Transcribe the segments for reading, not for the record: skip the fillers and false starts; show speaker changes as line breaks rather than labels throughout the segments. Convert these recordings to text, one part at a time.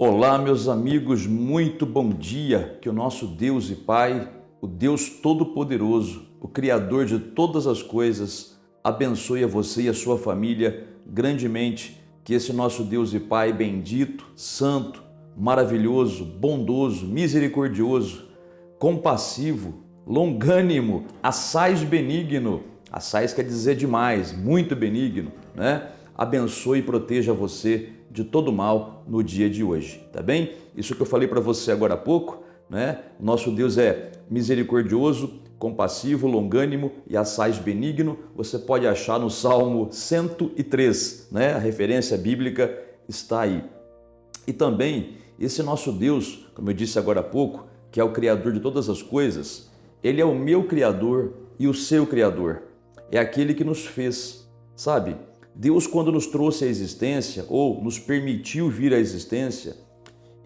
Olá, meus amigos, muito bom dia. Que o nosso Deus e Pai, o Deus Todo-Poderoso, o Criador de todas as coisas, abençoe a você e a sua família grandemente. Que esse nosso Deus e Pai bendito, santo, maravilhoso, bondoso, misericordioso, compassivo, longânimo, assaz benigno, assaz quer dizer demais, muito benigno, né? Abençoe e proteja você de todo mal no dia de hoje, tá bem? Isso que eu falei para você agora há pouco, né? Nosso Deus é misericordioso, compassivo, longânimo e assaz benigno. Você pode achar no Salmo 103, né? A referência bíblica está aí. E também esse nosso Deus, como eu disse agora há pouco, que é o Criador de todas as coisas, Ele é o meu Criador e o seu Criador. É aquele que nos fez, sabe? Deus, quando nos trouxe à existência ou nos permitiu vir à existência,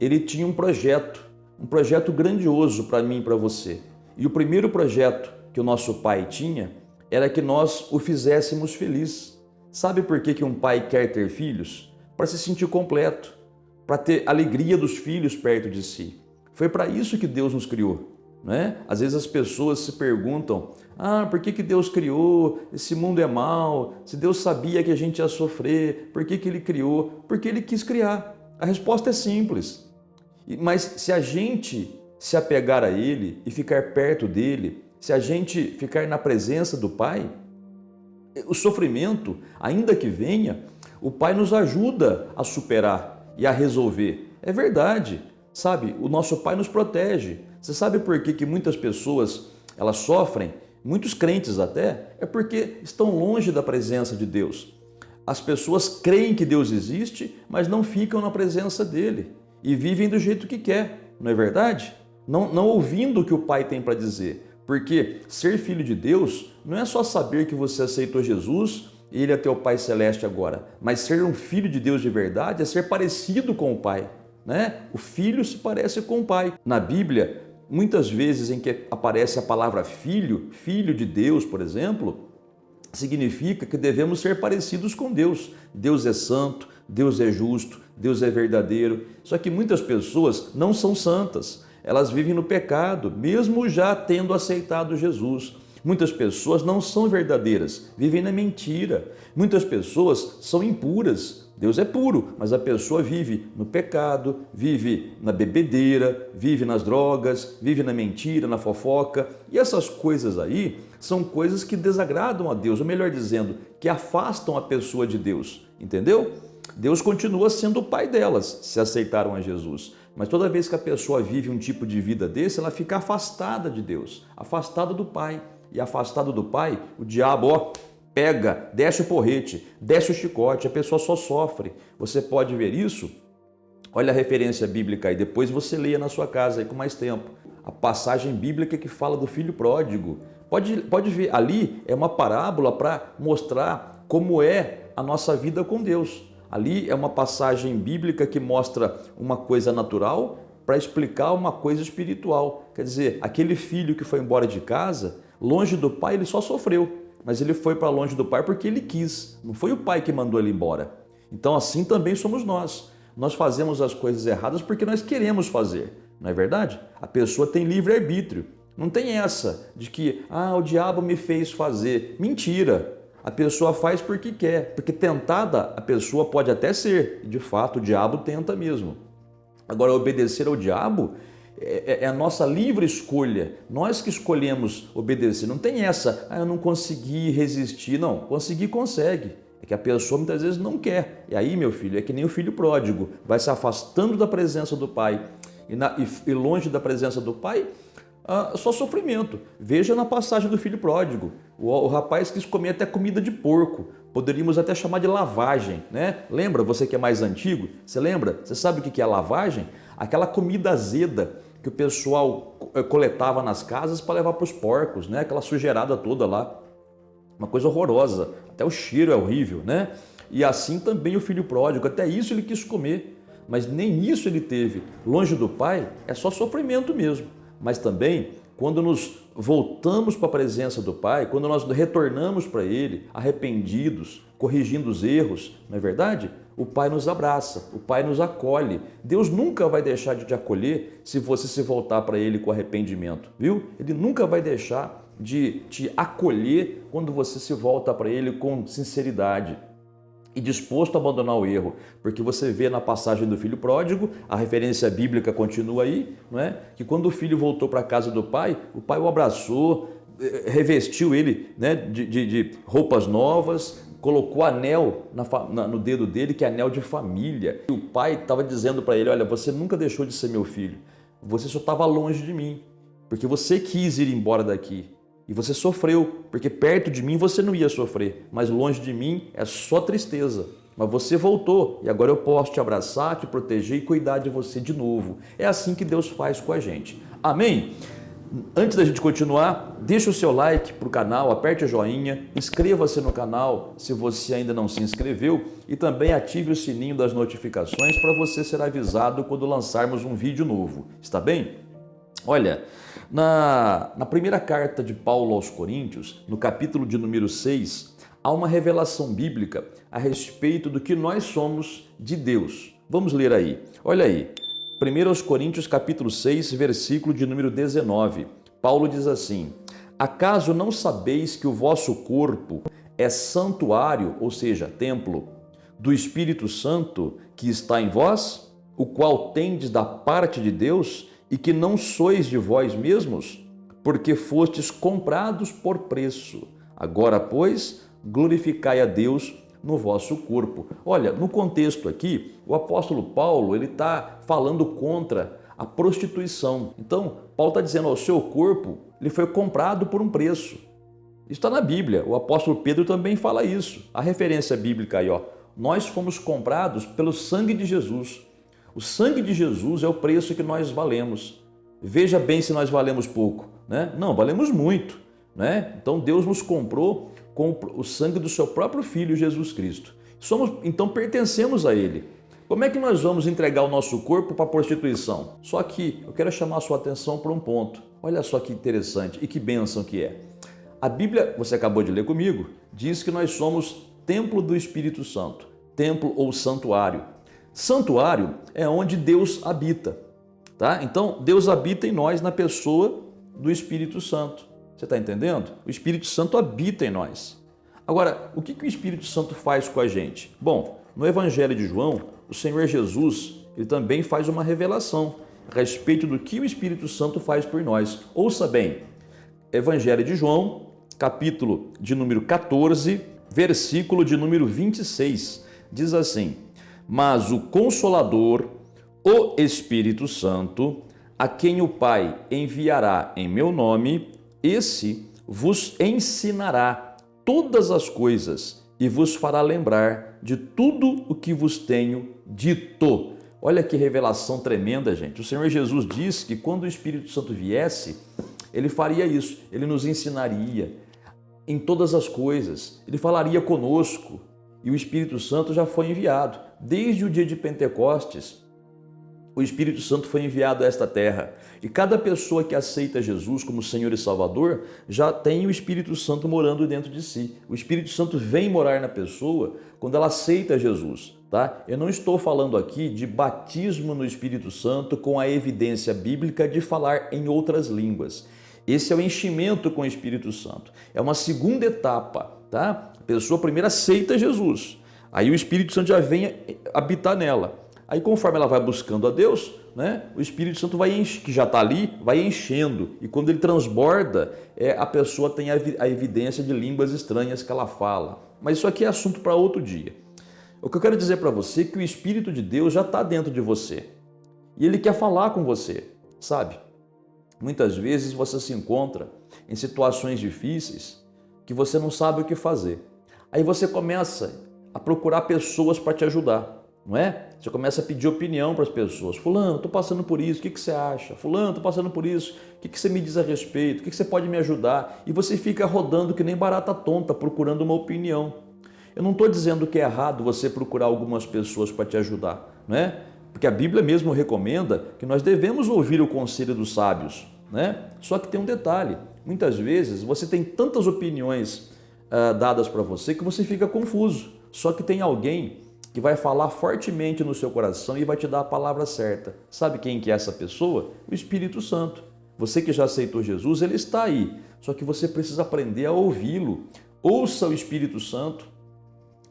Ele tinha um projeto grandioso para mim e para você. E o primeiro projeto que o nosso Pai tinha era que nós o fizéssemos feliz. Sabe por que um pai quer ter filhos? Para se sentir completo, para ter alegria dos filhos perto de si. Foi para isso que Deus nos criou. Né? Às vezes as pessoas se perguntam, por que Deus criou? Esse mundo é mau, se Deus sabia que a gente ia sofrer, por que Ele criou? Porque Ele quis criar. A resposta é simples. Mas se a gente se apegar a Ele e ficar perto dEle, se a gente ficar na presença do Pai, o sofrimento, ainda que venha, o Pai nos ajuda a superar e a resolver. É verdade. Sabe, o nosso Pai nos protege. Você sabe por que muitas pessoas elas sofrem, muitos crentes até, é porque estão longe da presença de Deus. As pessoas creem que Deus existe, mas não ficam na presença dele e vivem do jeito que quer, não é verdade? Não ouvindo o que o Pai tem para dizer. Porque ser filho de Deus não é só saber que você aceitou Jesus e Ele é teu Pai Celeste agora, mas ser um filho de Deus de verdade é ser parecido com o Pai. Né? O filho se parece com o pai. Na Bíblia, muitas vezes em que aparece a palavra filho, filho de Deus, por exemplo, significa que devemos ser parecidos com Deus. Deus é santo, Deus é justo, Deus é verdadeiro. Só que muitas pessoas não são santas. Elas vivem no pecado, mesmo já tendo aceitado Jesus. Muitas pessoas não são verdadeiras, vivem na mentira. Muitas pessoas são impuras. Deus é puro, mas a pessoa vive no pecado, vive na bebedeira, vive nas drogas, vive na mentira, na fofoca. E essas coisas aí são coisas que desagradam a Deus, ou melhor dizendo, que afastam a pessoa de Deus, entendeu? Deus continua sendo o pai delas, se aceitaram a Jesus. Mas toda vez que a pessoa vive um tipo de vida desse, ela fica afastada de Deus, afastada do Pai. E afastado do Pai, o diabo, pega, desce o porrete, desce o chicote, a pessoa só sofre. Você pode ver isso? Olha a referência bíblica aí, depois você leia na sua casa aí com mais tempo. A passagem bíblica que fala do filho pródigo. Pode ver, ali é uma parábola para mostrar como é a nossa vida com Deus. Ali é uma passagem bíblica que mostra uma coisa natural para explicar uma coisa espiritual. Quer dizer, aquele filho que foi embora de casa, longe do pai, ele só sofreu. Mas ele foi para longe do pai porque ele quis. Não foi o pai que mandou ele embora. Então assim também somos nós. Nós fazemos as coisas erradas porque nós queremos fazer. Não é verdade? A pessoa tem livre-arbítrio. Não tem essa de que, o diabo me fez fazer. Mentira. A pessoa faz porque quer. Porque tentada a pessoa pode até ser. E de fato o diabo tenta mesmo. Agora, obedecer ao diabo é a nossa livre escolha. Nós que escolhemos obedecer. Não tem essa, eu não consegui resistir. Não, conseguir consegue. É que a pessoa muitas vezes não quer. E aí, meu filho, é que nem o filho pródigo. Vai se afastando da presença do pai. E longe da presença do pai, só sofrimento. Veja na passagem do filho pródigo. O rapaz quis comer até comida de porco. Poderíamos até chamar de lavagem, né? Lembra, você que é mais antigo? Você lembra? Você sabe o que é lavagem? Aquela comida azeda que o pessoal coletava nas casas para levar para os porcos, né? Aquela sujeirada toda lá. Uma coisa horrorosa. Até o cheiro é horrível, né? E assim também o filho pródigo. Até isso ele quis comer. Mas nem isso ele teve. Longe do pai é só sofrimento mesmo. Mas também, quando nos voltamos para a presença do Pai, quando nós retornamos para Ele, arrependidos, corrigindo os erros, não é verdade? o Pai nos abraça, o Pai nos acolhe. Deus nunca vai deixar de te acolher se você se voltar para Ele com arrependimento, viu? Ele nunca vai deixar de te acolher quando você se volta para Ele com sinceridade e disposto a abandonar o erro, porque você vê na passagem do filho pródigo, a referência bíblica continua aí, não é? Que quando o filho voltou para a casa do pai, o pai o abraçou, revestiu ele, né, de roupas novas, colocou anel no dedo dele, que é anel de família. E o pai estava dizendo para ele, olha, você nunca deixou de ser meu filho, você só estava longe de mim, porque você quis ir embora daqui. E você sofreu, porque perto de mim você não ia sofrer, mas longe de mim é só tristeza. Mas você voltou e agora eu posso te abraçar, te proteger e cuidar de você de novo. É assim que Deus faz com a gente. Amém? Antes da gente continuar, deixa o seu like para o canal, aperte o joinha, inscreva-se no canal se você ainda não se inscreveu e também ative o sininho das notificações para você ser avisado quando lançarmos um vídeo novo. Está bem? Olha, na primeira carta de Paulo aos Coríntios, no capítulo de número 6, há uma revelação bíblica a respeito do que nós somos de Deus. Vamos ler aí. Olha aí, 1 aos Coríntios capítulo 6, versículo de número 19. Paulo diz assim: acaso não sabeis que o vosso corpo é santuário, ou seja, templo, do Espírito Santo que está em vós, o qual tendes da parte de Deus, e que não sois de vós mesmos, porque fostes comprados por preço. Agora, pois, glorificai a Deus no vosso corpo. Olha, no contexto aqui, o apóstolo Paulo ele está falando contra a prostituição. Então, Paulo está dizendo, o seu corpo ele foi comprado por um preço. Isso está na Bíblia. O apóstolo Pedro também fala isso. A referência bíblica aí, ó. Nós fomos comprados pelo sangue de Jesus. O sangue de Jesus é o preço que nós valemos. Veja bem se nós valemos pouco, né? Não, valemos muito, né? Então Deus nos comprou com o sangue do seu próprio Filho Jesus Cristo. Então pertencemos a Ele. Como é que nós vamos entregar o nosso corpo para a prostituição? Só que eu quero chamar a sua atenção para um ponto. Olha só que interessante e que bênção que é. A Bíblia, você acabou de ler comigo, diz que nós somos templo do Espírito Santo, templo ou santuário. Santuário é onde Deus habita, tá? Então, Deus habita em nós na pessoa do Espírito Santo. Você está entendendo? O Espírito Santo habita em nós. Agora, o que o Espírito Santo faz com a gente? Bom, no Evangelho de João, o Senhor Jesus, ele também faz uma revelação a respeito do que o Espírito Santo faz por nós. Ouça bem, Evangelho de João, capítulo de número 14, versículo de número 26, diz assim: mas o Consolador, o Espírito Santo, a quem o Pai enviará em meu nome, esse vos ensinará todas as coisas e vos fará lembrar de tudo o que vos tenho dito. Olha que revelação tremenda, gente. O Senhor Jesus disse que quando o Espírito Santo viesse, ele faria isso, ele nos ensinaria em todas as coisas, ele falaria conosco. E o Espírito Santo já foi enviado. Desde o dia de Pentecostes, o Espírito Santo foi enviado a esta terra. E cada pessoa que aceita Jesus como Senhor e Salvador já tem o Espírito Santo morando dentro de si. O Espírito Santo vem morar na pessoa quando ela aceita Jesus, tá? Eu não estou falando aqui de batismo no Espírito Santo com a evidência bíblica de falar em outras línguas. Esse é o enchimento com o Espírito Santo. É uma segunda etapa, tá? A pessoa primeiro aceita Jesus, aí o Espírito Santo já vem habitar nela. Aí conforme ela vai buscando a Deus, né, o Espírito Santo que já está ali, vai enchendo. E quando ele transborda, a pessoa tem a evidência de línguas estranhas que ela fala. Mas isso aqui é assunto para outro dia. O que eu quero dizer para você é que o Espírito de Deus já está dentro de você. E ele quer falar com você, sabe? Muitas vezes você se encontra em situações difíceis que você não sabe o que fazer. Aí você começa a procurar pessoas para te ajudar, não é? Você começa a pedir opinião para as pessoas. Fulano, estou passando por isso, o que você acha? Fulano, estou passando por isso, o que você me diz a respeito? O que você pode me ajudar? E você fica rodando que nem barata tonta, procurando uma opinião. Eu não estou dizendo que é errado você procurar algumas pessoas para te ajudar, não é? Porque a Bíblia mesmo recomenda que nós devemos ouvir o conselho dos sábios, né? Só que tem um detalhe, muitas vezes você tem tantas opiniões dadas para você que você fica confuso. Só que tem alguém que vai falar fortemente no seu coração e vai te dar a palavra certa. Sabe quem que é essa pessoa? O Espírito Santo. Você que já aceitou Jesus, ele está aí. Só que você precisa aprender a ouvi-lo. Ouça o Espírito Santo.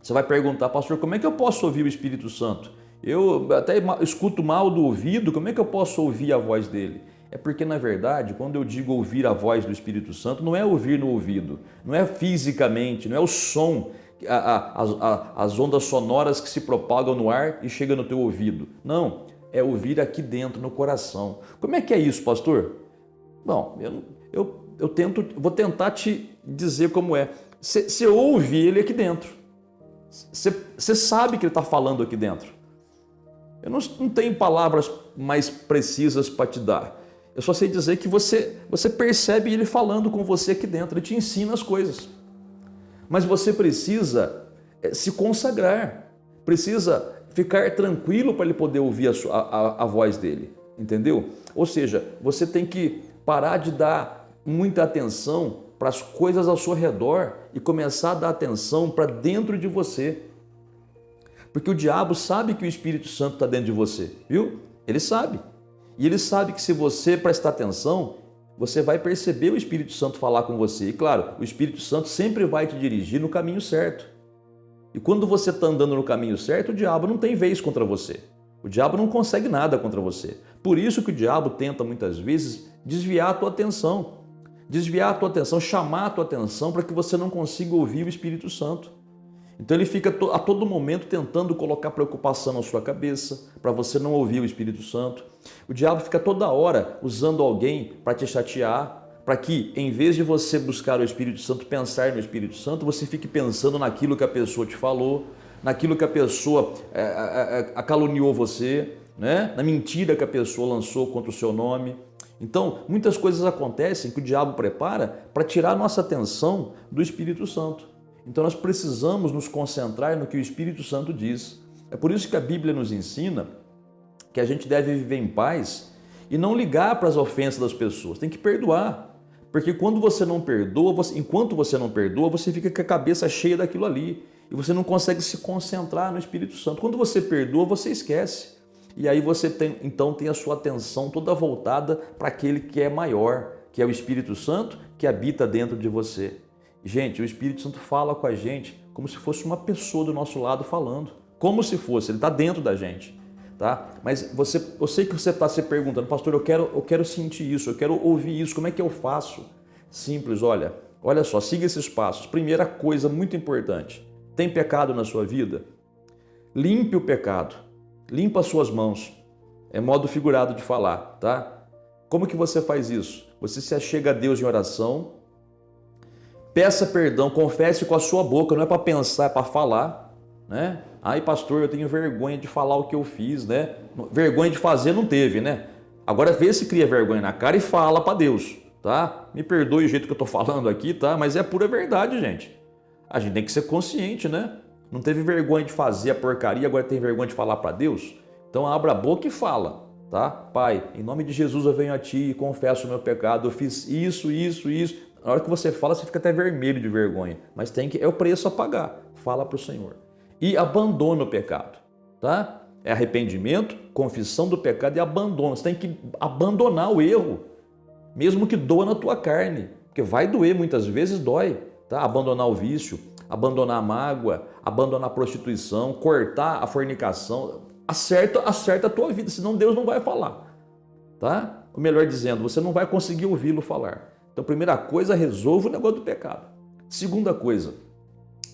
Você vai perguntar, pastor, como é que eu posso ouvir o Espírito Santo? Eu até escuto mal do ouvido, como é que eu posso ouvir a voz dele? É porque, na verdade, quando eu digo ouvir a voz do Espírito Santo, não é ouvir no ouvido, não é fisicamente, não é o som, as ondas sonoras que se propagam no ar e chegam no teu ouvido. Não, é ouvir aqui dentro, no coração. Como é que é isso, pastor? Bom, vou tentar te dizer como é. Você ouve ele aqui dentro. Você sabe que ele está falando aqui dentro. Eu não tenho palavras mais precisas para te dar. Eu só sei dizer que você percebe ele falando com você aqui dentro. Ele te ensina as coisas. Mas você precisa se consagrar. Precisa ficar tranquilo para ele poder ouvir a voz dele. Entendeu? Ou seja, você tem que parar de dar muita atenção para as coisas ao seu redor e começar a dar atenção para dentro de você. Porque o diabo sabe que o Espírito Santo está dentro de você, viu? Ele sabe. E ele sabe que se você prestar atenção, você vai perceber o Espírito Santo falar com você. E claro, o Espírito Santo sempre vai te dirigir no caminho certo. E quando você está andando no caminho certo, o diabo não tem vez contra você. O diabo não consegue nada contra você. Por isso que o diabo tenta muitas vezes desviar a tua atenção. Desviar a tua atenção, chamar a tua atenção para que você não consiga ouvir o Espírito Santo. Então ele fica a todo momento tentando colocar preocupação na sua cabeça para você não ouvir o Espírito Santo. O diabo fica toda hora usando alguém para te chatear, para que em vez de você buscar o Espírito Santo, pensar no Espírito Santo, você fique pensando naquilo que a pessoa te falou, naquilo que a pessoa caluniou você, né? Na mentira que a pessoa lançou contra o seu nome. Então, muitas coisas acontecem que o diabo prepara para tirar a nossa atenção do Espírito Santo. Então, nós precisamos nos concentrar no que o Espírito Santo diz. É por isso que a Bíblia nos ensina que a gente deve viver em paz e não ligar para as ofensas das pessoas. Tem que perdoar. Porque quando você não perdoa, enquanto você não perdoa, você fica com a cabeça cheia daquilo ali. E você não consegue se concentrar no Espírito Santo. Quando você perdoa, você esquece. E aí você tem a sua atenção toda voltada para aquele que é maior, que é o Espírito Santo, que habita dentro de você. Gente, o Espírito Santo fala com a gente como se fosse uma pessoa do nosso lado falando. Como se fosse, ele está dentro da gente. Tá? Mas eu sei que você está se perguntando, pastor, eu quero sentir isso, eu quero ouvir isso, como é que eu faço? Simples, olha só, siga esses passos. Primeira coisa muito importante, tem pecado na sua vida? Limpe o pecado. Limpa as suas mãos. É modo figurado de falar, tá? Como que você faz isso? Você se achega a Deus em oração, peça perdão, confesse com a sua boca, não é para pensar, é para falar, né? Ai, pastor, eu tenho vergonha de falar o que eu fiz, né? Vergonha de fazer não teve, né? Agora vê se cria vergonha na cara e fala para Deus, tá? Me perdoe o jeito que eu tô falando aqui, tá? Mas é pura verdade, gente. A gente tem que ser consciente, né? Não teve vergonha de fazer a porcaria, agora tem vergonha de falar para Deus? Então abra a boca e fala, tá? Pai, em nome de Jesus eu venho a Ti e confesso o meu pecado, eu fiz isso. Na hora que você fala, você fica até vermelho de vergonha, mas é o preço a pagar. Fala para o Senhor. E abandona o pecado, tá? É arrependimento, confissão do pecado e abandono. Você tem que abandonar o erro, mesmo que doa na tua carne, porque vai doer, muitas vezes dói, tá? Abandonar o vício, abandonar a mágoa, abandonar a prostituição, cortar a fornicação, acerta a tua vida, senão Deus não vai falar, tá? Ou melhor dizendo, você não vai conseguir ouvi-lo falar. Então, primeira coisa, resolva o negócio do pecado. Segunda coisa,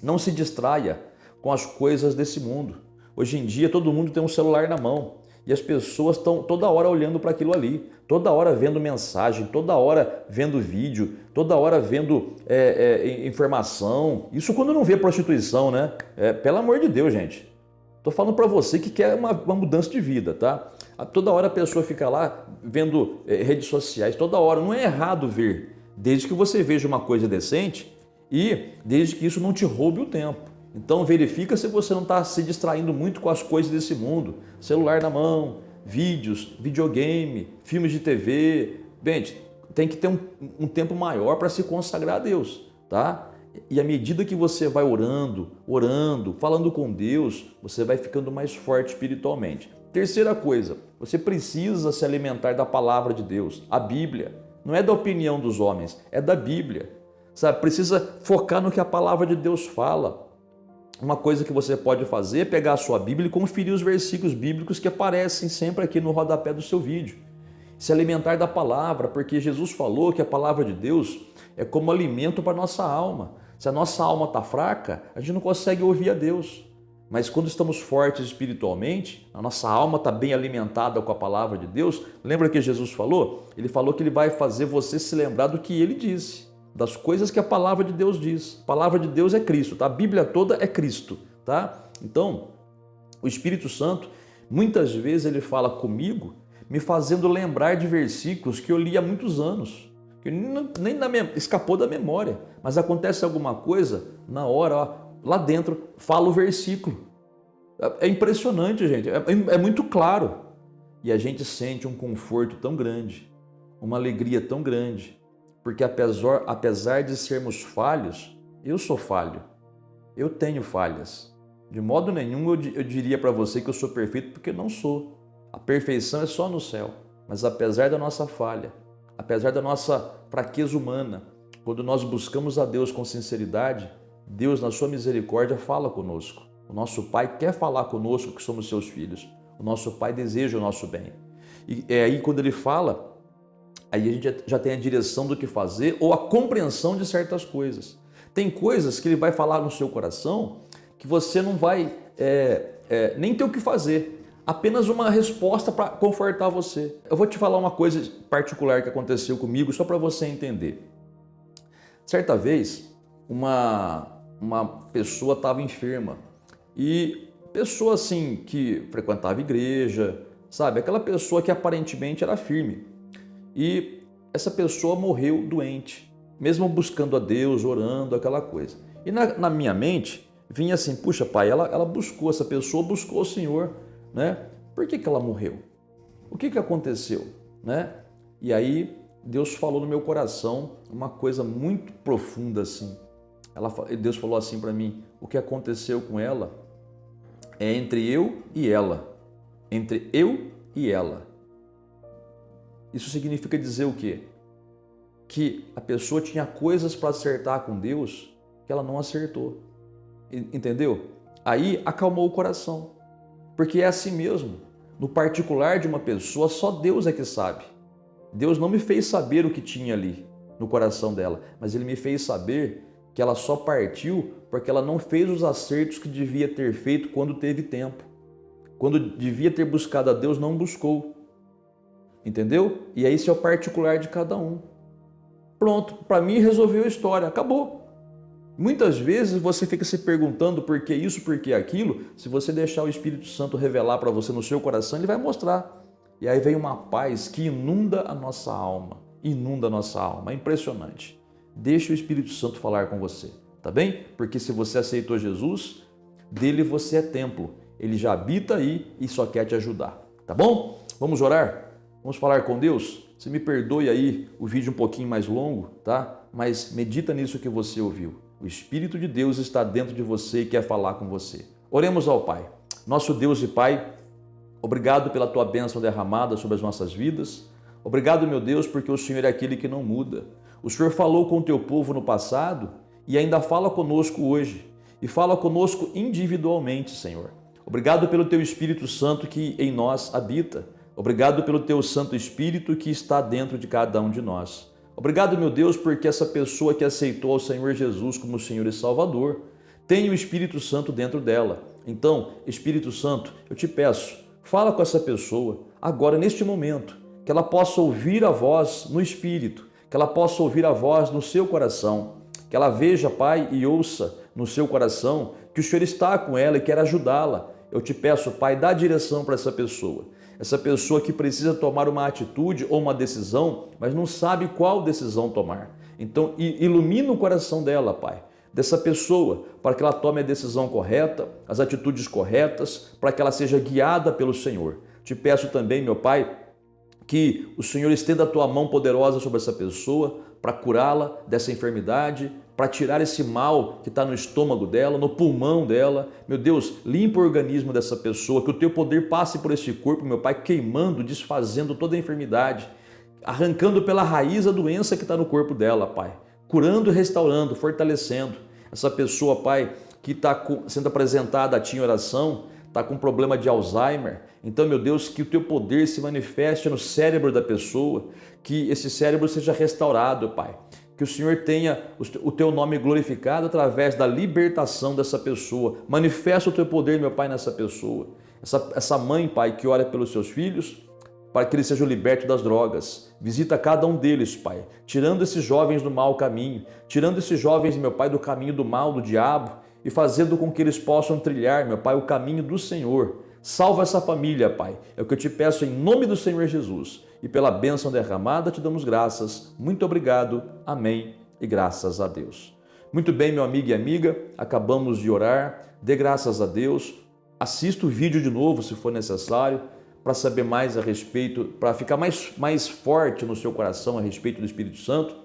não se distraia com as coisas desse mundo. Hoje em dia, todo mundo tem um celular na mão e as pessoas estão toda hora olhando para aquilo ali, toda hora vendo mensagem, toda hora vendo vídeo, toda hora vendo informação. Isso quando não vê prostituição, né? Pelo amor de Deus, gente. Tô falando para você que quer uma mudança de vida, tá? Toda hora a pessoa fica lá vendo redes sociais, toda hora. Não é errado ver, desde que você veja uma coisa decente e desde que isso não te roube o tempo. Então verifica se você não está se distraindo muito com as coisas desse mundo. Celular na mão, vídeos, videogame, filmes de TV. Gente, tem que ter um tempo maior para se consagrar a Deus, tá? E à medida que você vai orando, falando com Deus, você vai ficando mais forte espiritualmente. Terceira coisa, você precisa se alimentar da palavra de Deus, a Bíblia. Não é da opinião dos homens, é da Bíblia. Sabe? Precisa focar no que a palavra de Deus fala. Uma coisa que você pode fazer é pegar a sua Bíblia e conferir os versículos bíblicos que aparecem sempre aqui no rodapé do seu vídeo. Se alimentar da palavra, porque Jesus falou que a palavra de Deus é como alimento para a nossa alma. Se a nossa alma está fraca, a gente não consegue ouvir a Deus. Mas quando estamos fortes espiritualmente, a nossa alma está bem alimentada com a palavra de Deus. Lembra que Jesus falou? Ele falou que ele vai fazer você se lembrar do que ele disse, das coisas que a palavra de Deus diz. A palavra de Deus é Cristo, tá? A Bíblia toda é Cristo, tá? Então, o Espírito Santo, muitas vezes ele fala comigo, me fazendo lembrar de versículos que eu li há muitos anos, que nem escapou da memória, mas acontece alguma coisa, na hora, ó, lá dentro, fala o versículo. É impressionante, gente, é muito claro. E a gente sente um conforto tão grande, uma alegria tão grande, porque apesar de sermos falhos, eu sou falho, eu tenho falhas. De modo nenhum eu diria para você que eu sou perfeito, porque não sou. A perfeição é só no céu, mas apesar da nossa falha, apesar da nossa fraqueza humana, quando nós buscamos a Deus com sinceridade, Deus, na sua misericórdia, fala conosco. O nosso Pai quer falar conosco que somos seus filhos. O nosso Pai deseja o nosso bem. E é aí quando Ele fala, aí a gente já tem a direção do que fazer ou a compreensão de certas coisas. Tem coisas que Ele vai falar no seu coração que você não vai nem ter o que fazer. Apenas uma resposta para confortar você. Eu vou te falar uma coisa particular que aconteceu comigo, só para você entender. Certa vez, uma pessoa estava enferma. E pessoa assim que frequentava igreja, sabe? Aquela pessoa que aparentemente era firme. E essa pessoa morreu doente, mesmo buscando a Deus, orando, aquela coisa. E na minha mente vinha assim, puxa pai, ela buscou, essa pessoa buscou o Senhor, né? Por que ela morreu? O que aconteceu, né? E aí Deus falou no meu coração uma coisa muito profunda assim. Deus falou assim para mim, o que aconteceu com ela é entre eu e ela. Entre eu e ela. Isso significa dizer o quê? Que a pessoa tinha coisas para acertar com Deus que ela não acertou. Entendeu? Aí acalmou o coração. Porque é assim mesmo. No particular de uma pessoa, só Deus é que sabe. Deus não me fez saber o que tinha ali no coração dela, mas Ele me fez saber que ela só partiu porque ela não fez os acertos que devia ter feito quando teve tempo. Quando devia ter buscado a Deus, não buscou. Entendeu? E aí isso é o particular de cada um. Pronto, para mim resolveu a história, acabou. Muitas vezes você fica se perguntando por que isso, por que aquilo. Se você deixar o Espírito Santo revelar para você no seu coração, ele vai mostrar. E aí vem uma paz que inunda a nossa alma. Inunda a nossa alma. É impressionante. Deixe o Espírito Santo falar com você, tá bem? Porque se você aceitou Jesus, dele você é templo. Ele já habita aí e só quer te ajudar, tá bom? Vamos orar? Vamos falar com Deus? Você me perdoe aí o vídeo um pouquinho mais longo, tá? Mas medita nisso que você ouviu. O Espírito de Deus está dentro de você e quer falar com você. Oremos ao Pai. Nosso Deus e Pai, obrigado pela Tua bênção derramada sobre as nossas vidas. Obrigado, meu Deus, porque o Senhor é aquele que não muda. O Senhor falou com o Teu povo no passado e ainda fala conosco hoje. E fala conosco individualmente, Senhor. Obrigado pelo Teu Espírito Santo que em nós habita. Obrigado pelo Teu Santo Espírito que está dentro de cada um de nós. Obrigado, meu Deus, porque essa pessoa que aceitou ao Senhor Jesus como Senhor e Salvador tem o Espírito Santo dentro dela. Então, Espírito Santo, eu te peço, fala com essa pessoa agora, neste momento, que ela possa ouvir a voz no Espírito, que ela possa ouvir a voz no seu coração, que ela veja, Pai, e ouça no seu coração que o Senhor está com ela e quer ajudá-la. Eu te peço, Pai, dá direção para essa pessoa que precisa tomar uma atitude ou uma decisão, mas não sabe qual decisão tomar. Então, ilumina o coração dela, Pai, dessa pessoa, para que ela tome a decisão correta, as atitudes corretas, para que ela seja guiada pelo Senhor. Te peço também, meu Pai, que o Senhor estenda a tua mão poderosa sobre essa pessoa para curá-la dessa enfermidade, para tirar esse mal que está no estômago dela, no pulmão dela. Meu Deus, limpa o organismo dessa pessoa, que o teu poder passe por esse corpo, meu Pai, queimando, desfazendo toda a enfermidade, arrancando pela raiz a doença que está no corpo dela, Pai, curando, restaurando, fortalecendo. Essa pessoa, Pai, que está sendo apresentada a Ti em oração, está com problema de Alzheimer. Então, meu Deus, que o Teu poder se manifeste no cérebro da pessoa, que esse cérebro seja restaurado, Pai. Que o Senhor tenha o Teu nome glorificado através da libertação dessa pessoa. Manifesta o Teu poder, meu Pai, nessa pessoa. Essa mãe, Pai, que ora pelos seus filhos, para que eles sejam libertos das drogas. Visita cada um deles, Pai, tirando esses jovens do mau caminho, tirando esses jovens, meu Pai, do caminho do mal, do diabo, e fazendo com que eles possam trilhar, meu Pai, o caminho do Senhor. Salva essa família, Pai. É o que eu te peço em nome do Senhor Jesus. E pela bênção derramada te damos graças. Muito obrigado. Amém. E graças a Deus. Muito bem, meu amigo e amiga, acabamos de orar. Dê graças a Deus. Assista o vídeo de novo, se for necessário, para saber mais a respeito, para ficar mais forte no seu coração a respeito do Espírito Santo.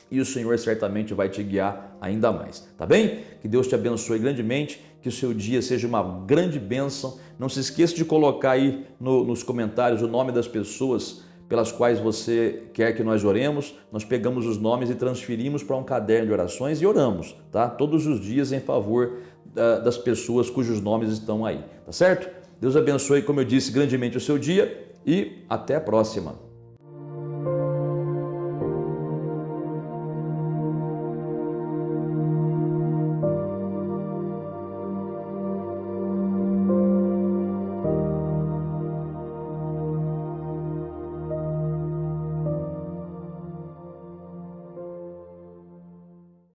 E o Senhor certamente vai te guiar ainda mais, tá bem? Que Deus te abençoe grandemente, que o seu dia seja uma grande bênção. Não se esqueça de colocar aí nos comentários o nome das pessoas pelas quais você quer que nós oremos. Nós pegamos os nomes e transferimos para um caderno de orações e oramos, tá? Todos os dias em favor das pessoas cujos nomes estão aí, tá certo? Deus abençoe, como eu disse, grandemente o seu dia e até a próxima.